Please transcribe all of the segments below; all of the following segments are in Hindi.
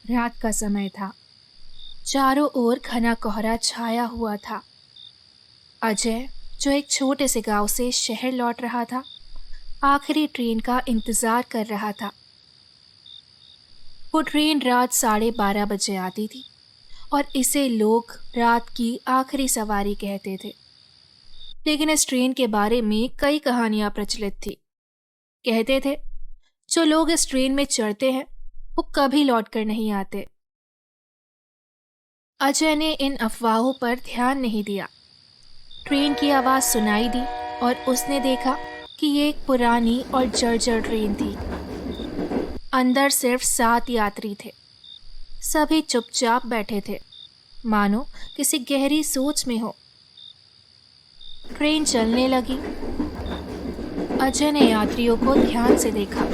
रात का समय था। चारों ओर घना कोहरा छाया हुआ था। अजय, जो एक छोटे से गांव से शहर लौट रहा था, आखिरी ट्रेन का इंतजार कर रहा था। वो ट्रेन रात 12:30 बजे आती थी और इसे लोग रात की आखिरी सवारी कहते थे। लेकिन इस ट्रेन के बारे में कई कहानियां प्रचलित थी। कहते थे जो लोग इस ट्रेन में चढ़ते हैं वो कभी लौट कर नहीं आते। अजय ने इन अफवाहों पर ध्यान नहीं दिया। ट्रेन की आवाज़ सुनाई दी और उसने देखा कि ये एक पुरानी और जर्जर ट्रेन थी। अंदर सिर्फ 7 यात्री थे। सभी चुपचाप बैठे थे, मानो किसी गहरी सोच में हो। ट्रेन चलने लगी। अजय ने यात्रियों को ध्यान से देखा।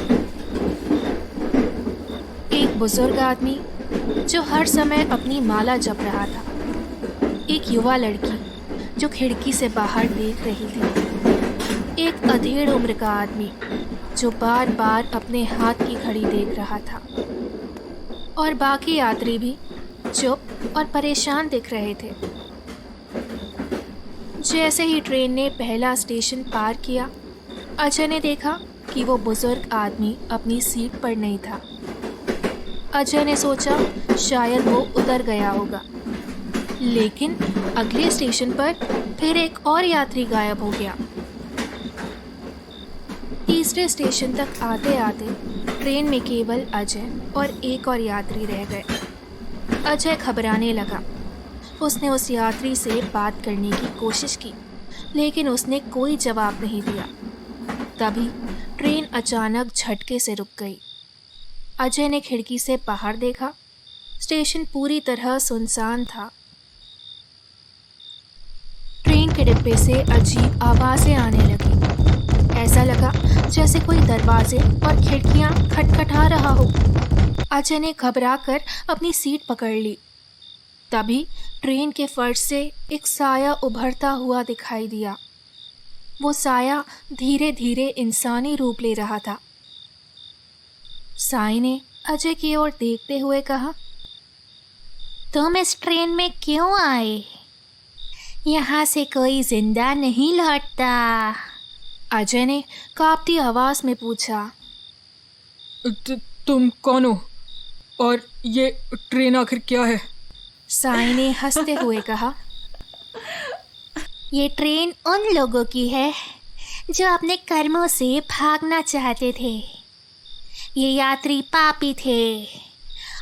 एक बुजुर्ग आदमी जो हर समय अपनी माला जप रहा था, एक युवा लड़की जो खिड़की से बाहर देख रही थी, एक अधेड़ उम्र का आदमी जो बार बार अपने हाथ की घड़ी देख रहा था, और बाकी यात्री भी चुप और परेशान दिख रहे थे। जैसे ही ट्रेन ने पहला स्टेशन पार किया, अजय ने देखा कि वो बुजुर्ग आदमी अपनी सीट पर नहीं था। अजय ने सोचा शायद वो उतर गया होगा, लेकिन अगले स्टेशन पर फिर एक और यात्री गायब हो गया। तीसरे स्टेशन तक आते आते ट्रेन में केवल अजय और एक और यात्री रह गए। अजय घबराने लगा। उसने उस यात्री से बात करने की कोशिश की, लेकिन उसने कोई जवाब नहीं दिया। तभी ट्रेन अचानक झटके से रुक गई। अजय ने खिड़की से बाहर देखा। स्टेशन पूरी तरह सुनसान था। ट्रेन के डिब्बे से अजीब आवाज़ें आने लगी। ऐसा लगा जैसे कोई दरवाजे और खिड़कियां खटखटा रहा हो। अजय ने घबराकर अपनी सीट पकड़ ली। तभी ट्रेन के फर्श से एक साया उभरता हुआ दिखाई दिया। वो साया धीरे धीरे इंसानी रूप ले रहा था। साई ने अजय की ओर देखते हुए कहा, तुम इस ट्रेन में क्यों आए? यहाँ से कोई जिंदा नहीं लौटता। अजय ने कांपती आवाज में पूछा। तुम कौन हो और ये ट्रेन आखिर क्या है? साई ने हंसते हुए कहा, ये ट्रेन उन लोगों की है जो अपने कर्मों से भागना चाहते थे। ये यात्री पापी थे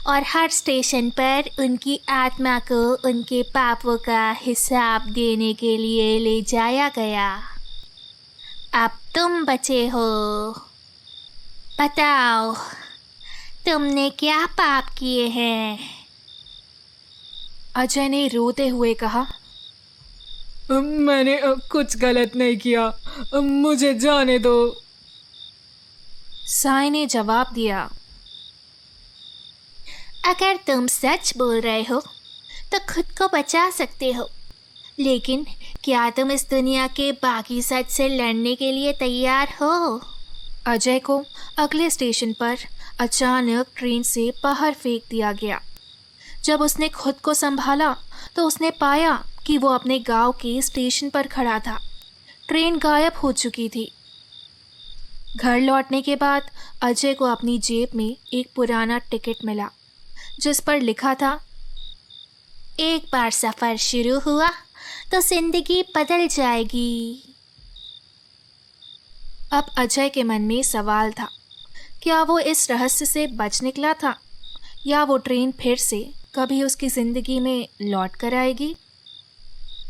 और हर स्टेशन पर उनकी आत्मा को उनके पापों का हिसाब देने के लिए ले जाया गया। अब तुम बचे हो। बताओ, तुमने क्या पाप किए हैं? अजय ने रोते हुए कहा, मैंने कुछ गलत नहीं किया, मुझे जाने दो। साई ने जवाब दिया, अगर तुम सच बोल रहे हो तो खुद को बचा सकते हो, लेकिन क्या तुम इस दुनिया के बाकी सच से लड़ने के लिए तैयार हो? अजय को अगले स्टेशन पर अचानक ट्रेन से बाहर फेंक दिया गया। जब उसने खुद को संभाला तो उसने पाया कि वो अपने गांव के स्टेशन पर खड़ा था। ट्रेन गायब हो चुकी थी। घर लौटने के बाद अजय को अपनी जेब में एक पुराना टिकट मिला, जिस पर लिखा था, एक बार सफ़र शुरू हुआ तो जिंदगी बदल जाएगी। अब अजय के मन में सवाल था, क्या वो इस रहस्य से बच निकला था या वो ट्रेन फिर से कभी उसकी ज़िंदगी में लौट कर आएगी?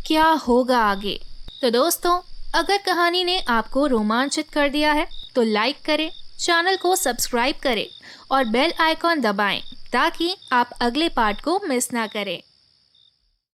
क्या होगा आगे? तो दोस्तों, अगर कहानी ने आपको रोमांचित कर दिया है तो लाइक करें, चैनल को सब्सक्राइब करें और बेल आइकॉन दबाएं ताकि आप अगले पार्ट को मिस ना करें।